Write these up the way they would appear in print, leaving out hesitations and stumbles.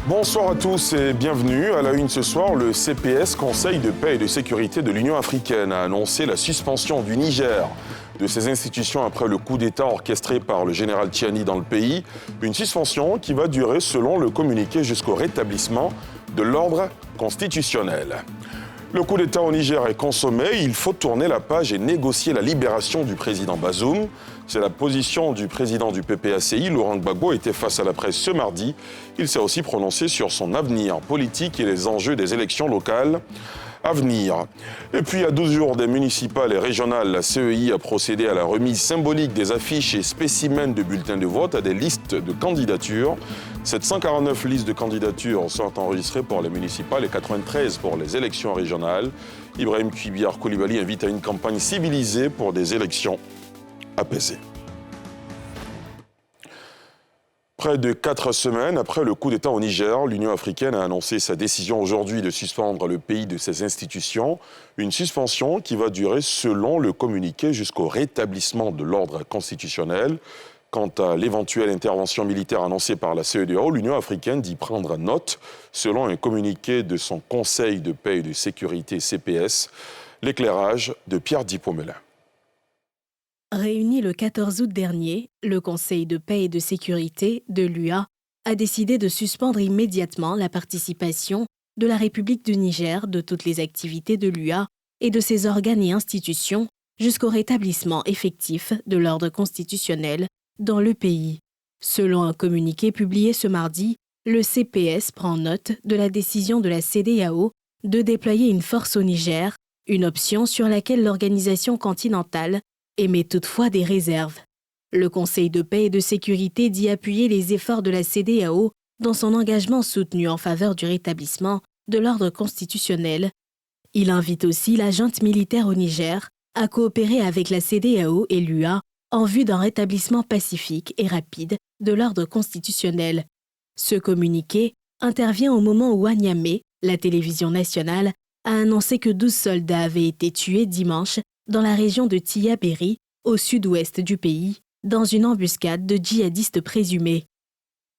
Bonsoir à tous et bienvenue. À la une ce soir, le CPS, Conseil de paix et de sécurité de l'Union africaine, a annoncé la suspension du Niger de ses institutions après le coup d'État orchestré par le général Tchiani dans le pays. Une suspension qui va durer, selon le communiqué, jusqu'au rétablissement de l'ordre constitutionnel. Le coup d'État au Niger est consommé, il faut tourner la page et négocier la libération du président Bazoum. C'est la position du président du PPACI, Laurent Gbagbo, était face à la presse ce mardi. Il s'est aussi prononcé sur son avenir politique et les enjeux des élections locales à venir. Et puis, à 12 jours des municipales et régionales, la CEI a procédé à la remise symbolique des affiches et spécimens de bulletins de vote à des listes de candidatures. 749 listes de candidatures sont enregistrées pour les municipales et 93 pour les élections régionales. Ibrahim Kuibiar Koulibaly invite à une campagne civilisée pour des élections apaisées. Près de 4 semaines après le coup d'État au Niger, l'Union africaine a annoncé sa décision aujourd'hui de suspendre le pays de ses institutions. Une suspension qui va durer, selon le communiqué, jusqu'au rétablissement de l'ordre constitutionnel. Quant à l'éventuelle intervention militaire annoncée par la CEDEAO, l'Union africaine dit prendre note, selon un communiqué de son Conseil de paix et de sécurité CPS. L'éclairage de Pierre Dippomelin. Réuni le 14 août dernier, le Conseil de paix et de sécurité de l'UA a décidé de suspendre immédiatement la participation de la République du Niger de toutes les activités de l'UA et de ses organes et institutions jusqu'au rétablissement effectif de l'ordre constitutionnel dans le pays. Selon un communiqué publié ce mardi, le CPS prend note de la décision de la CEDEAO de déployer une force au Niger, une option sur laquelle l'organisation continentale émet toutefois des réserves. Le Conseil de paix et de sécurité dit appuyer les efforts de la CEDEAO dans son engagement soutenu en faveur du rétablissement de l'ordre constitutionnel. Il invite aussi la junte militaire au Niger à coopérer avec la CEDEAO et l'UA en vue d'un rétablissement pacifique et rapide de l'ordre constitutionnel. Ce communiqué intervient au moment où à Niamey, la télévision nationale a annoncé que 12 soldats avaient été tués dimanche dans la région de Tillabéri, au sud-ouest du pays, dans une embuscade de djihadistes présumés.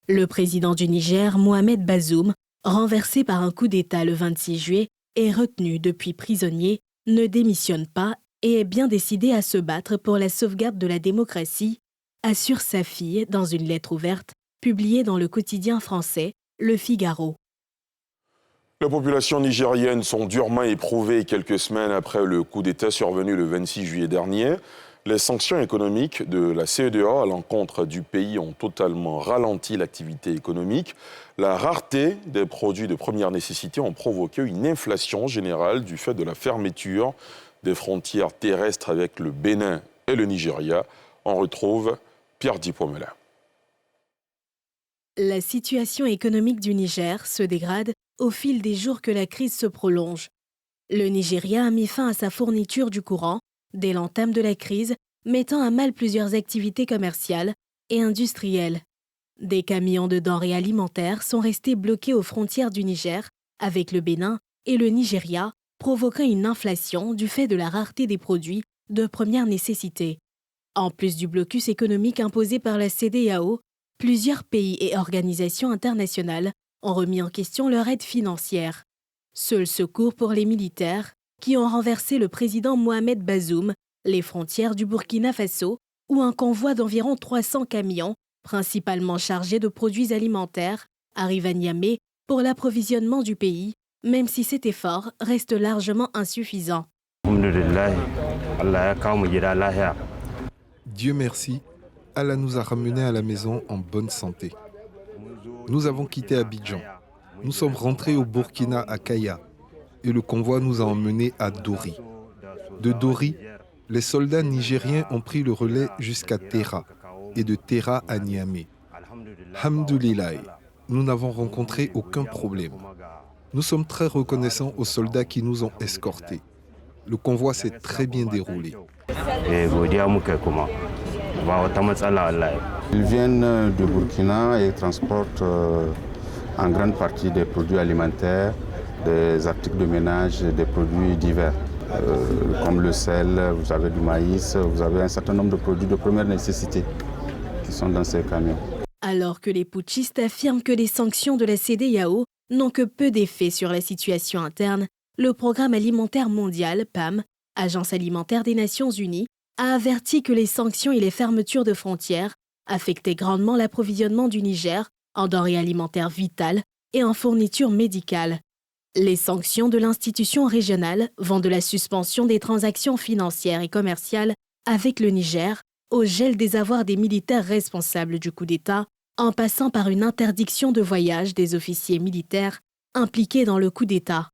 Le président du Niger, Mohamed Bazoum, renversé par un coup d'État le 26 juillet et retenu depuis prisonnier, ne démissionne pas et est bien décidé à se battre pour la sauvegarde de la démocratie, assure sa fille dans une lettre ouverte publiée dans le quotidien français Le Figaro. Les populations nigériennes sont durement éprouvées quelques semaines après le coup d'État survenu le 26 juillet dernier. Les sanctions économiques de la CEDEAO à l'encontre du pays ont totalement ralenti l'activité économique. La rareté des produits de première nécessité ont provoqué une inflation générale du fait de la fermeture des frontières terrestres avec le Bénin et le Nigeria. On retrouve Pierre Dippomelin. La situation économique du Niger se dégrade au fil des jours que la crise se prolonge. Le Nigeria a mis fin à sa fourniture du courant dès l'entame de la crise, mettant à mal plusieurs activités commerciales et industrielles. Des camions de denrées alimentaires sont restés bloqués aux frontières du Niger avec le Bénin et le Nigeria, provoquant une inflation du fait de la rareté des produits de première nécessité. En plus du blocus économique imposé par la CEDEAO, plusieurs pays et organisations internationales ont remis en question leur aide financière. Seul secours pour les militaires qui ont renversé le président Mohamed Bazoum, les frontières du Burkina Faso, où un convoi d'environ 300 camions, principalement chargés de produits alimentaires, arrive à Niamey pour l'approvisionnement du pays, même si cet effort reste largement insuffisant. Dieu merci, Allah nous a ramenés à la maison en bonne santé. Nous avons quitté Abidjan. Nous sommes rentrés au Burkina à Kaya et le convoi nous a emmenés à Dori. De Dori, les soldats nigériens ont pris le relais jusqu'à Terra et de Terra à Niamey. Hamdoulilah, nous n'avons rencontré aucun problème. Nous sommes très reconnaissants aux soldats qui nous ont escortés. Le convoi s'est très bien déroulé. Ils viennent du Burkina et transportent en grande partie des produits alimentaires, des articles de ménage, des produits divers, comme le sel, vous avez du maïs, vous avez un certain nombre de produits de première nécessité qui sont dans ces camions. Alors que les putschistes affirment que les sanctions de la CEDEAO n'ont que peu d'effet sur la situation interne, le Programme alimentaire mondial, PAM, Agence alimentaire des Nations Unies, a averti que les sanctions et les fermetures de frontières affectaient grandement l'approvisionnement du Niger en denrées alimentaires vitales et en fournitures médicales. Les sanctions de l'institution régionale vont de la suspension des transactions financières et commerciales avec le Niger au gel des avoirs des militaires responsables du coup d'État, en passant par une interdiction de voyage des officiers militaires impliqués dans le coup d'État.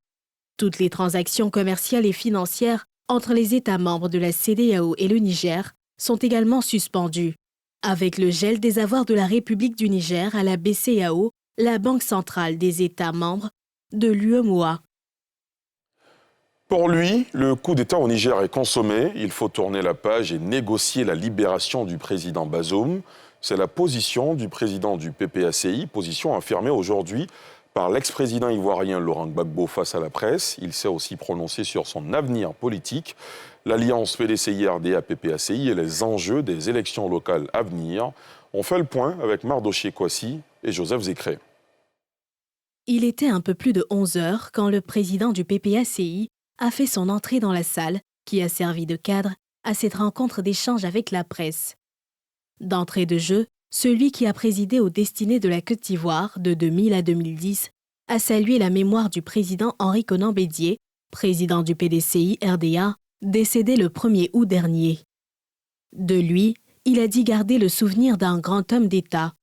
Toutes les transactions commerciales et financières entre les États membres de la CEDEAO et le Niger sont également suspendues. Avec le gel des avoirs de la République du Niger à la BCEAO, la Banque centrale des États membres de l'UEMOA. Pour lui, le coup d'État au Niger est consommé. Il faut tourner la page et négocier la libération du président Bazoum. C'est la position du président du PPACI, position affirmée aujourd'hui par l'ex-président ivoirien Laurent Gbagbo face à la presse. Il s'est aussi prononcé sur son avenir politique, l'alliance PDCI-RDA-PPACI et les enjeux des élections locales à venir. On fait le point avec Mardoché Kouassi et Joseph Zécré. Il était un peu plus de 11 heures quand le président du PPACI a fait son entrée dans la salle qui a servi de cadre à cette rencontre d'échange avec la presse. D'entrée de jeu, celui qui a présidé aux destinées de la Côte d'Ivoire de 2000 à 2010 a salué la mémoire du président Henri Konan Bédié, président du PDCI-RDA, décédé le 1er août dernier. De lui, il a dit garder le souvenir d'un grand homme d'État.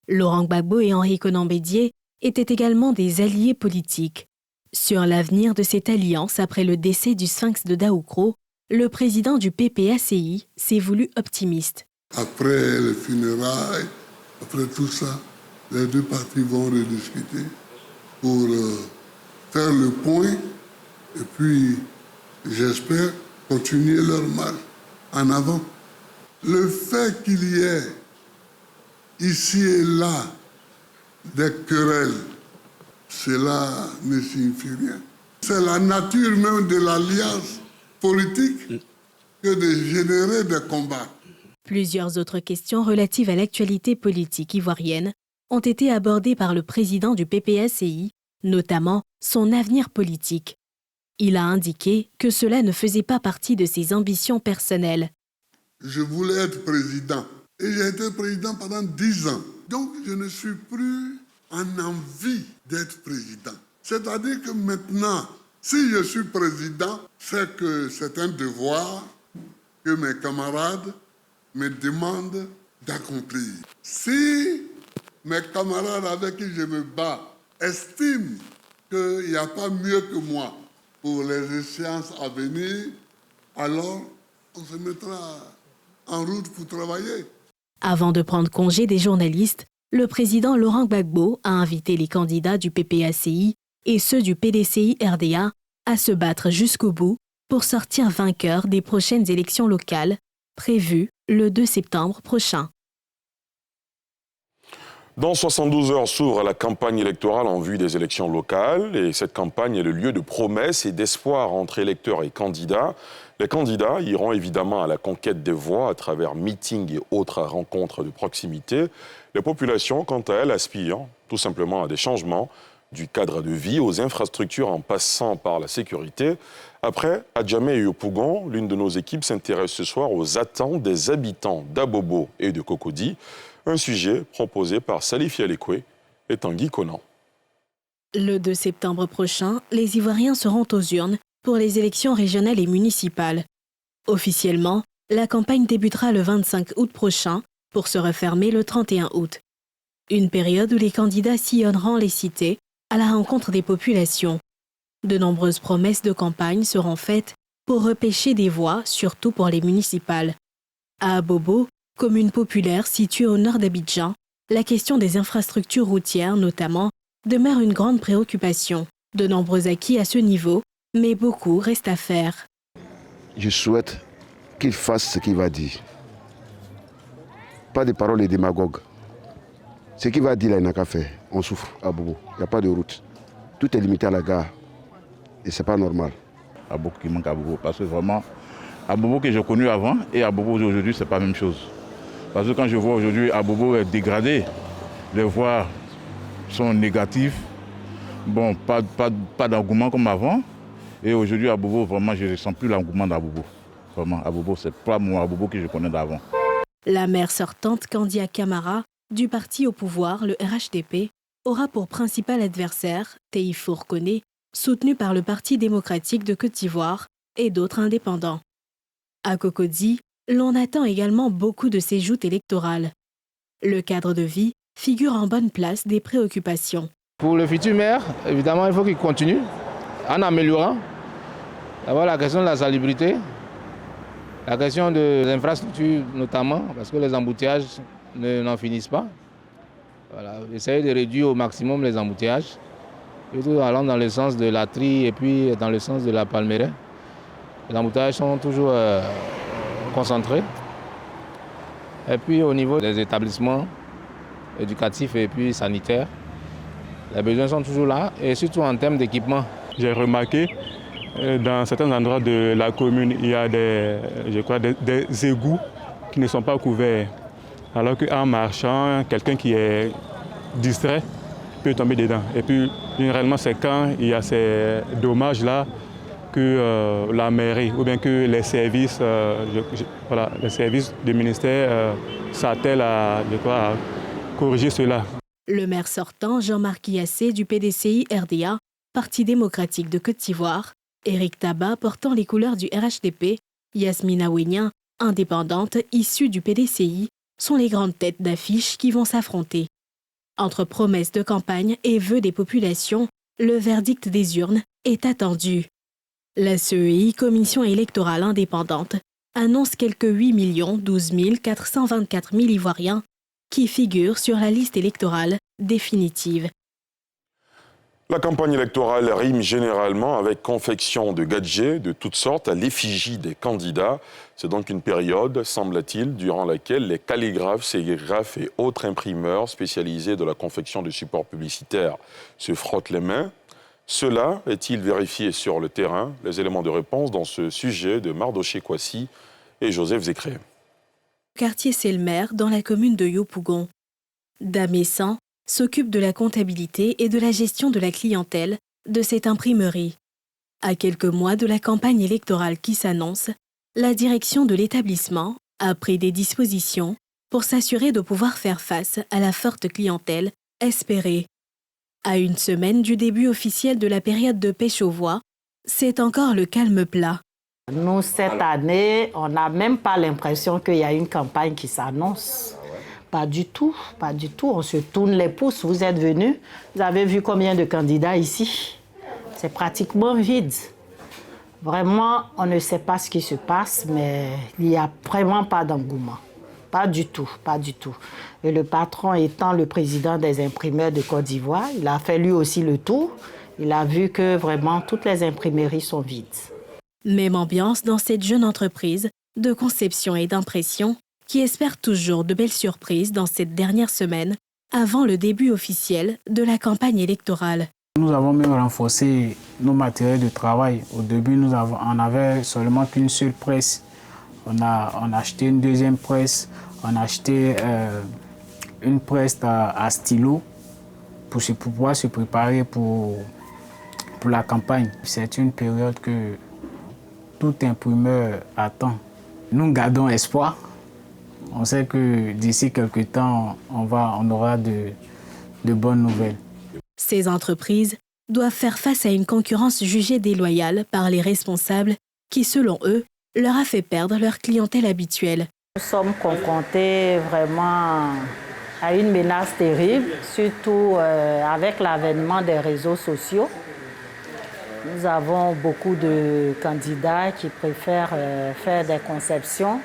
Laurent Gbagbo et Henri Konan Bédié étaient également des alliés politiques. Sur l'avenir de cette alliance après le décès du Sphinx de Daoukro, le président du PPACI s'est voulu optimiste. Après les funérailles, après tout ça, les deux parties vont rediscuter pour faire le point et puis, j'espère, continuer leur marche en avant. Le fait qu'il y ait ici et là des querelles, cela ne signifie rien. C'est la nature même de l'alliance politique que de générer des combats. Plusieurs autres questions relatives à l'actualité politique ivoirienne ont été abordées par le président du PPACI, notamment son avenir politique. Il a indiqué que cela ne faisait pas partie de ses ambitions personnelles. Je voulais être président et j'ai été président pendant 10 ans. Donc je ne suis plus en envie d'être président. C'est-à-dire que maintenant, si je suis président, c'est que c'est un devoir que mes camarades me demandent d'accomplir. Si mes camarades avec qui je me bats estiment qu'il n'y a pas mieux que moi pour les échéances à venir, alors on se mettra en route pour travailler. Avant de prendre congé des journalistes, le président Laurent Gbagbo a invité les candidats du PPACI et ceux du PDCI-RDA à se battre jusqu'au bout pour sortir vainqueurs des prochaines élections locales prévues le 2 septembre prochain. Dans 72 heures s'ouvre la campagne électorale en vue des élections locales et cette campagne est le lieu de promesses et d'espoir entre électeurs et candidats. Les candidats iront évidemment à la conquête des voix à travers meetings et autres rencontres de proximité. Les populations, quant à elles, aspirent tout simplement à des changements du cadre de vie aux infrastructures en passant par la sécurité. Après Adjamé et Yopougon, l'une de nos équipes s'intéresse ce soir aux attentes des habitants d'Abobo et de Cocody. Un sujet proposé par Salif Yalekwe et Tanguy Konan. Le 2 septembre prochain, les Ivoiriens seront aux urnes pour les élections régionales et municipales. Officiellement, la campagne débutera le 25 août prochain pour se refermer le 31 août. Une période où les candidats sillonneront les cités à la rencontre des populations. De nombreuses promesses de campagne seront faites pour repêcher des voix, surtout pour les municipales. À Abobo, commune populaire située au nord d'Abidjan, la question des infrastructures routières notamment demeure une grande préoccupation. De nombreux acquis à ce niveau, mais beaucoup reste à faire. Je souhaite qu'il fasse ce qu'il va dire. Pas de paroles démagogues. Ce qu'il va dire là, il n'a qu'à faire. On souffre à Bobo. Il n'y a pas de route. Tout est limité à la gare. Et ce n'est pas normal. À Bobo qui manque à Bobo. Parce que vraiment, à Bobo que j'ai connu avant et à Bobo d'aujourd'hui, ce n'est pas la même chose. Parce que quand je vois aujourd'hui Abobo est dégradé, les voix sont négatives. Bon, pas d'engouement comme avant. Et aujourd'hui, Abobo, vraiment, je ne sens plus l'engouement d'Abobo. Vraiment, Abobo, c'est pas mon Abobo que je connais d'avant. La maire sortante, Kandia Camara, du parti au pouvoir, le RHDP, aura pour principal adversaire Taïfo Koné, soutenu par le Parti démocratique de Côte d'Ivoire et d'autres indépendants. À Cocody, l'on attend également beaucoup de ses joutes électorales. Le cadre de vie figure en bonne place des préoccupations. Pour le futur maire, évidemment, il faut qu'il continue en améliorant. D'abord la question de la salubrité, la question des infrastructures notamment, parce que les embouteillages n'en finissent pas. Voilà, essayer de réduire au maximum les embouteillages, plutôt allant dans le sens de la Tri et puis dans le sens de la Palmeraie. Les embouteillages sont toujours concentrés. Et puis au niveau des établissements éducatifs et puis sanitaires, les besoins sont toujours là, et surtout en termes d'équipement. J'ai remarqué dans certains endroits de la commune, il y a des égouts qui ne sont pas couverts. Alors qu'en marchant, quelqu'un qui est distrait peut tomber dedans. Et puis, généralement, c'est quand il y a ces dommages-là que la mairie ou bien que les services, les services du ministère s'attellent à corriger cela. Le maire sortant, Jean-Marc Yassé du PDCI RDA, Parti démocratique de Côte d'Ivoire, Éric Tabat portant les couleurs du RHDP, Yasmina Ouénien, indépendante issue du PDCI, sont les grandes têtes d'affiche qui vont s'affronter. Entre promesses de campagne et vœux des populations, le verdict des urnes est attendu. La CEI, Commission électorale indépendante, annonce quelques 8 012 424 000 Ivoiriens qui figurent sur la liste électorale définitive. La campagne électorale rime généralement avec confection de gadgets de toutes sortes à l'effigie des candidats. C'est donc une période, semble-t-il, durant laquelle les calligraphes, sérigraphes et autres imprimeurs spécialisés de la confection de supports publicitaires se frottent les mains. Cela est-il vérifié sur le terrain? Les éléments de réponse dans ce sujet de Mardoché Kwasi et Joseph Zécré. Quartier Selmer, dans la commune de Yopougon. Damessan s'occupe de la comptabilité et de la gestion de la clientèle de cette imprimerie. À quelques mois de la campagne électorale qui s'annonce, la direction de l'établissement a pris des dispositions pour s'assurer de pouvoir faire face à la forte clientèle espérée. À une semaine du début officiel de la période de pêche aux voix, c'est encore le calme plat. Nous, cette année, on n'a même pas l'impression qu'il y a une campagne qui s'annonce. Pas du tout, pas du tout. On se tourne les pouces. Vous êtes venus, vous avez vu combien de candidats ici? C'est pratiquement vide. Vraiment, on ne sait pas ce qui se passe, mais il n'y a vraiment pas d'engouement. Pas du tout, pas du tout. Et le patron étant le président des imprimeurs de Côte d'Ivoire, il a fait lui aussi le tour. Il a vu que vraiment toutes les imprimeries sont vides. Même ambiance dans cette jeune entreprise de conception et d'impression qui espère toujours de belles surprises dans cette dernière semaine avant le début officiel de la campagne électorale. Nous avons même renforcé nos matériels de travail. Au début, on avait seulement qu'une seule presse. On a acheté une deuxième presse, on a acheté une presse à stylo pour pouvoir se préparer pour la campagne. C'est une période que tout imprimeur attend. Nous gardons espoir. On sait que d'ici quelques temps, on aura de bonnes nouvelles. Ces entreprises doivent faire face à une concurrence jugée déloyale par les responsables qui, selon eux, leur a fait perdre leur clientèle habituelle. Nous sommes confrontés vraiment à une menace terrible, surtout avec l'avènement des réseaux sociaux. Nous avons beaucoup de candidats qui préfèrent faire des conceptions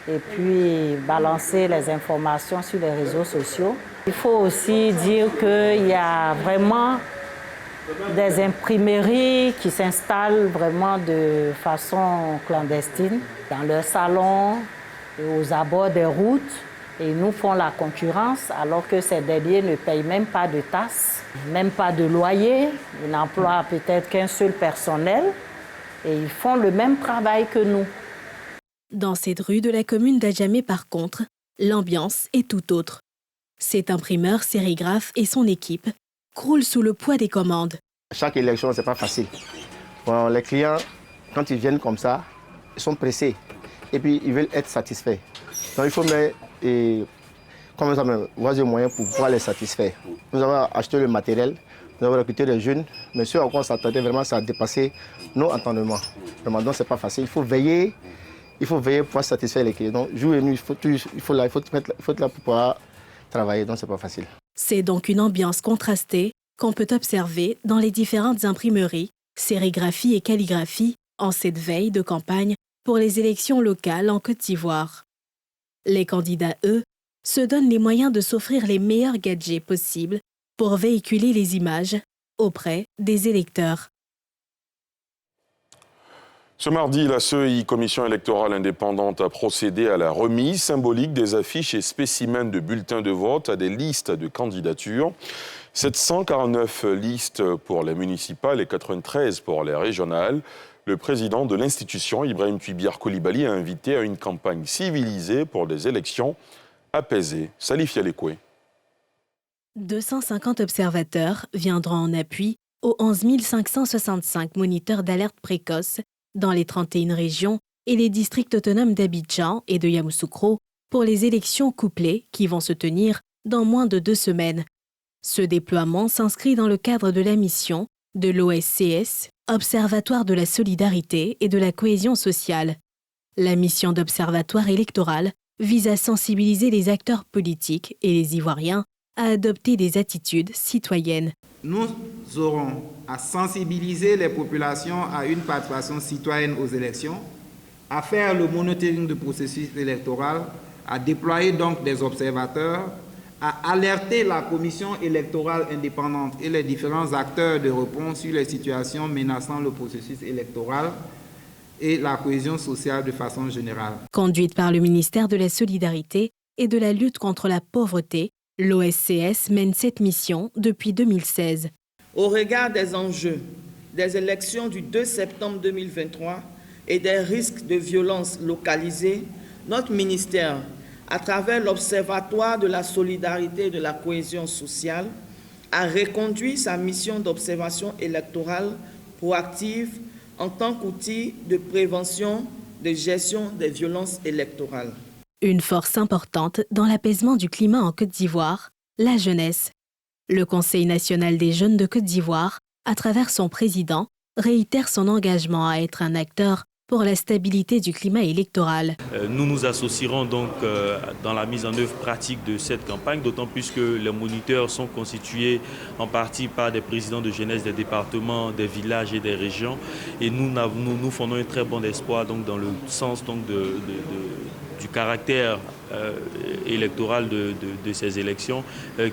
et puis balancer les informations sur les réseaux sociaux. Il faut aussi dire qu'il y a vraiment des imprimeries qui s'installent vraiment de façon clandestine dans leurs salons et aux abords des routes. Et ils nous font la concurrence alors que ces derniers ne payent même pas de taxes, même pas de loyer. Ils n'emploient peut-être qu'un seul personnel et ils font le même travail que nous. Dans cette rue de la commune d'Adjamé, par contre, l'ambiance est tout autre. Cet imprimeur sérigraphe et son équipe croulent sous le poids des commandes. Chaque élection, ce n'est pas facile. Bon, les clients, quand ils viennent comme ça, ils sont pressés et puis ils veulent être satisfaits. Donc il faut mettre les moyens pour pouvoir les satisfaire. Nous avons acheté le matériel, nous avons recruté des jeunes, mais ce à quoi on s'attendait vraiment, ça a dépassé nos entendements. Vraiment, donc ce n'est pas facile. Il faut veiller pour pouvoir satisfaire les clients. Donc jour et nuit, il faut être là pour pouvoir travailler, donc ce n'est pas facile. C'est donc une ambiance contrastée qu'on peut observer dans les différentes imprimeries, sérigraphie et calligraphie en cette veille de campagne pour les élections locales en Côte d'Ivoire. Les candidats, eux, se donnent les moyens de s'offrir les meilleurs gadgets possibles pour véhiculer les images auprès des électeurs. Ce mardi, la CEI, Commission électorale indépendante, a procédé à la remise symbolique des affiches et spécimens de bulletins de vote à des listes de candidatures. 749 listes pour les municipales et 93 pour les régionales. Le président de l'institution, Ibrahim Tubiar Coulibaly, a invité à une campagne civilisée pour des élections apaisées. Salif Yalekoué. 250 observateurs viendront en appui aux 11 565 moniteurs d'alerte précoce dans les 31 régions et les districts autonomes d'Abidjan et de Yamoussoukro pour les élections couplées qui vont se tenir dans moins de 2 semaines. Ce déploiement s'inscrit dans le cadre de la mission de l'OSCS, Observatoire de la solidarité et de la cohésion sociale. La mission d'observatoire électoral vise à sensibiliser les acteurs politiques et les Ivoiriens à adopter des attitudes citoyennes. Nous aurons à sensibiliser les populations à une participation citoyenne aux élections, à faire le monitoring du processus électoral, à déployer donc des observateurs, à alerter la commission électorale indépendante et les différents acteurs de réponse sur les situations menaçant le processus électoral et la cohésion sociale de façon générale. Conduite par le ministère de la Solidarité et de la lutte contre la pauvreté, l'OSCS mène cette mission depuis 2016. Au regard des enjeux des élections du 2 septembre 2023 et des risques de violence localisés, notre ministère, à travers l'Observatoire de la solidarité et de la cohésion sociale, a reconduit sa mission d'observation électorale proactive en tant qu'outil de prévention, de gestion des violences électorales. Une force importante dans l'apaisement du climat en Côte d'Ivoire, la jeunesse. Le Conseil national des jeunes de Côte d'Ivoire, à travers son président, réitère son engagement à être un acteur pour la stabilité du climat électoral. Nous nous associerons donc dans la mise en œuvre pratique de cette campagne, d'autant plus que les moniteurs sont constitués en partie par des présidents de jeunesse des départements, des villages et des régions. Et nous fondons un très bon espoir donc, dans le sens donc, du caractère électoral de ces élections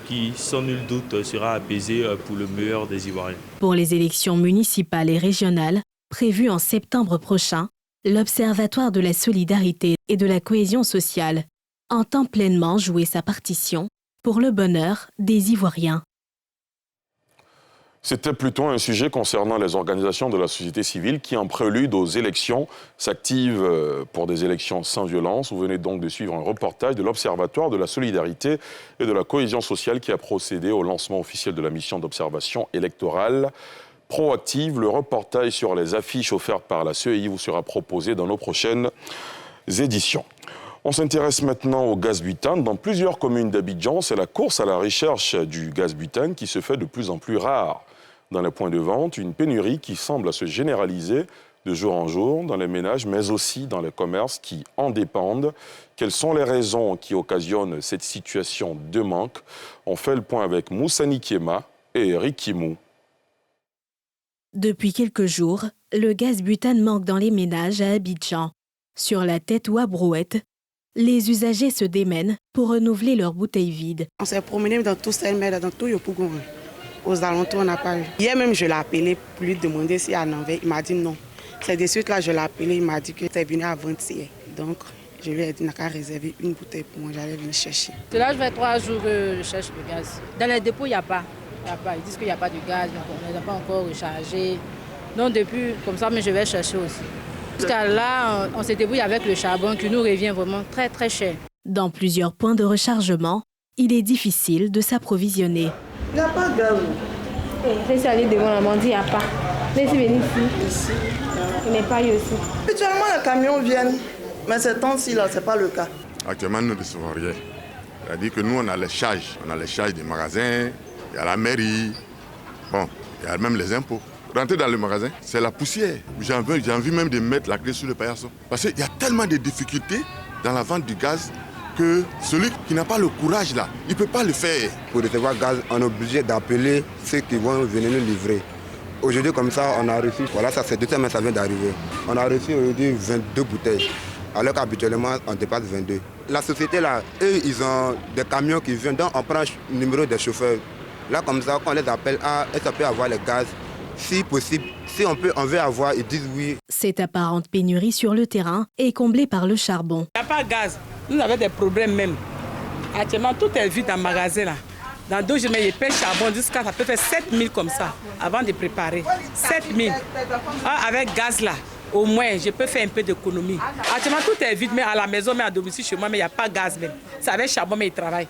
qui, sans nul doute, sera apaisé pour le meilleur des Ivoiriens. Pour les élections municipales et régionales, prévues en septembre prochain, l'Observatoire de la solidarité et de la cohésion sociale entend pleinement jouer sa partition pour le bonheur des Ivoiriens. C'était plutôt un sujet concernant les organisations de la société civile qui, en prélude aux élections, s'activent pour des élections sans violence. Vous venez donc de suivre un reportage de l'Observatoire de la solidarité et de la cohésion sociale qui a procédé au lancement officiel de la mission d'observation électorale proactive. Le reportage sur les affiches offertes par la CEI vous sera proposé dans nos prochaines éditions. On s'intéresse maintenant au gaz butane. Dans plusieurs communes d'Abidjan, c'est la course à la recherche du gaz butane qui se fait de plus en plus rare dans les points de vente. Une pénurie qui semble se généraliser de jour en jour dans les ménages, mais aussi dans les commerces qui en dépendent. Quelles sont les raisons qui occasionnent cette situation de manque? On fait le point avec Moussa Nikiema et Eric Kimou. Depuis quelques jours, le gaz butane manque dans les ménages à Abidjan. Sur la tête ou à brouette, les usagers se démènent pour renouveler leurs bouteilles vides. On s'est promené dans tout Saint-Mer, dans tout Yopougon. Aux alentours, on n'a pas eu. Hier même, je l'ai appelé pour lui demander s'il y a un envers. Il m'a dit non. C'est de suite là, je l'ai appelé, il m'a dit que c'était venu avant-hier. Donc, je lui ai dit qu'il n'a qu'à réserver une bouteille pour moi, j'allais venir chercher. Là, je vais 3 jours que je cherche le gaz. Dans les dépôts, il n'y a pas. Ils disent qu'il n'y a pas de gaz, donc on n'a pas encore rechargé. Donc depuis, comme ça, mais je vais chercher aussi. Jusqu'à là, on se débrouille avec le charbon qui nous revient vraiment très très cher. Dans plusieurs points de rechargement, il est difficile de s'approvisionner. Il n'y a pas de gaz. Je suis allée devant la mandi, il n'y a pas. Je suis venue ici. Il n'est pas eu aussi. Habituellement, les camions viennent, mais ces temps-ci, ce n'est pas le cas. Actuellement, nous ne recevons rien. C'est-à-dire que nous, on a les charges. On a les charges des magasins, il y a la mairie, bon, il y a même les impôts. Rentrer dans le magasin, c'est la poussière. J'ai envie même de mettre la clé sur le paillasson. Parce qu'il y a tellement de difficultés dans la vente du gaz que celui qui n'a pas le courage là, il ne peut pas le faire. Pour recevoir gaz, on est obligé d'appeler ceux qui vont venir nous livrer. Aujourd'hui, comme ça, on a reçu, voilà, ça c'est 2 semaines, ça vient d'arriver. On a reçu aujourd'hui 22 bouteilles, alors qu'habituellement, on dépasse 22. La société là, eux, ils ont des camions qui viennent, donc on prend le numéro des chauffeurs. Là, comme ça, quand on les appelle, est-ce qu'on peut avoir le gaz? Si possible, si on veut avoir, ils disent oui. Cette apparente pénurie sur le terrain est comblée par le charbon. Il n'y a pas de gaz. Nous avons des problèmes même. Actuellement, tout est vide dans le magasin. Là. Dans 2 jours, je paie charbon jusqu'à ça peut faire 7 000 comme ça, avant de préparer. 7 000. Avec gaz là, au moins, je peux faire un peu d'économie. Actuellement, tout est vide, mais à la maison, mais à domicile chez moi, mais il n'y a pas de gaz même. C'est avec charbon, mais il travaille.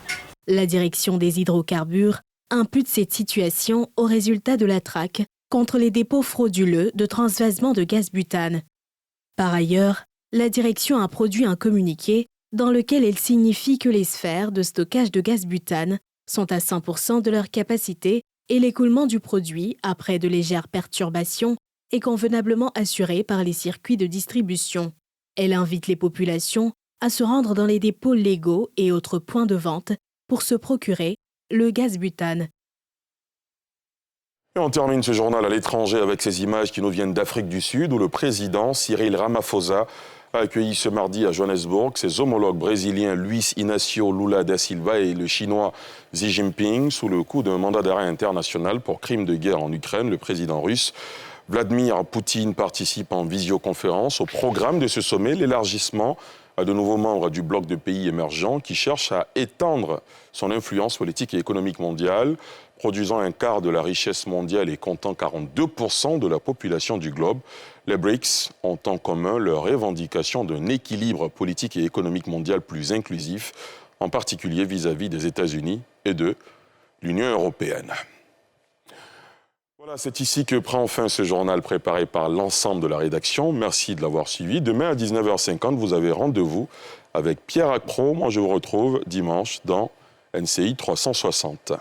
La direction des hydrocarbures impute cette situation au résultat de la traque contre les dépôts frauduleux de transvasement de gaz butane. Par ailleurs, la direction a produit un communiqué dans lequel elle signifie que les sphères de stockage de gaz butane sont à 100% de leur capacité et l'écoulement du produit, après de légères perturbations, est convenablement assuré par les circuits de distribution. Elle invite les populations à se rendre dans les dépôts légaux et autres points de vente pour se procurer le gaz butane. Et on termine ce journal à l'étranger avec ces images qui nous viennent d'Afrique du Sud, où le président Cyril Ramaphosa a accueilli ce mardi à Johannesburg ses homologues brésiliens Luiz Inácio Lula da Silva et le chinois Xi Jinping sous le coup d'un mandat d'arrêt international pour crimes de guerre en Ukraine. Le président russe Vladimir Poutine participe en visioconférence au programme de ce sommet, l'élargissement à de nouveaux membres du bloc de pays émergents qui cherchent à étendre son influence politique et économique mondiale, produisant un quart de la richesse mondiale et comptant 42% de la population du globe. Les BRICS ont en commun leur revendication d'un équilibre politique et économique mondial plus inclusif, en particulier vis-à-vis des États-Unis et de l'Union européenne. Voilà, c'est ici que prend fin ce journal préparé par l'ensemble de la rédaction. Merci de l'avoir suivi. Demain à 19h50, vous avez rendez-vous avec Pierre Akpro. Moi, je vous retrouve dimanche dans NCI 360.